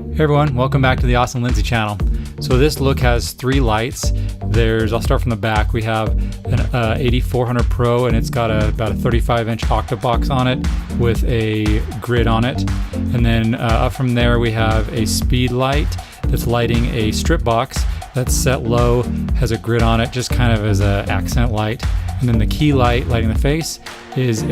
Hey everyone, welcome back to the Awesome Lindsay channel. So this look has 3 lights. I'll start from the back. We have an 8400 Pro, and it's got about a 35-inch OCTABOX on it with a grid on it. And then up from there we have a speed light that's lighting a strip box that's set low, has a grid on it just kind of as an accent light. And then the key light lighting the face is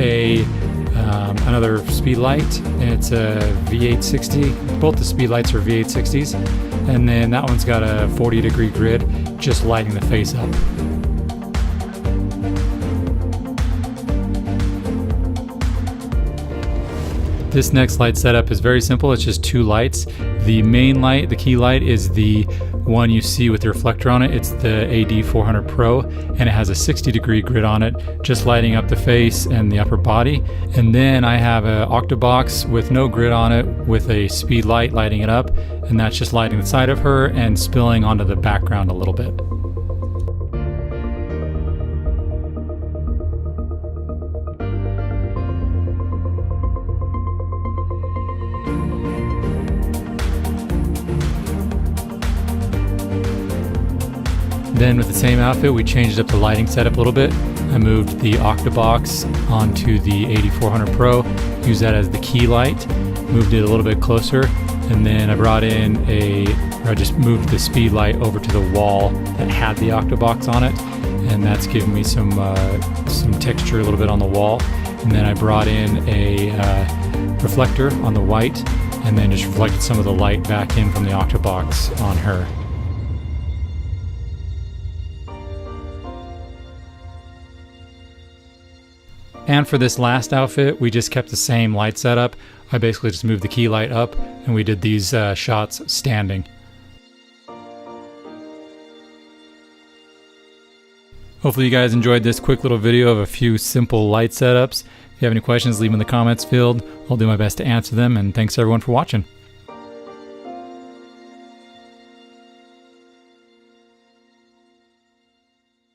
another speed light, and it's a V860. Both the speed lights are V860s, and then that one's got a 40-degree grid just lighting the face up. This next light setup is very simple. It's just 2 lights. The main light, the key light, is the one you see with the reflector on it. It's the AD400 Pro, and it has a 60-degree grid on it, just lighting up the face and the upper body. And then I have an OCTABOX with no grid on it with a speed light lighting it up, and that's just lighting the side of her and spilling onto the background a little bit. Then with the same outfit, we changed up the lighting setup a little bit. I moved the OCTABOX onto the AD400 Pro, used that as the key light, moved it a little bit closer, and then I just moved the speed light over to the wall that had the OCTABOX on it, and that's giving me some texture a little bit on the wall. And then I brought in a reflector on the white, and then just reflected some of the light back in from the OCTABOX on her. And for this last outfit, we just kept the same light setup. I basically just moved the key light up, and we did these shots standing. Hopefully you guys enjoyed this quick little video of a few simple light setups. If you have any questions, leave them in the comments field. I'll do my best to answer them, and thanks everyone for watching.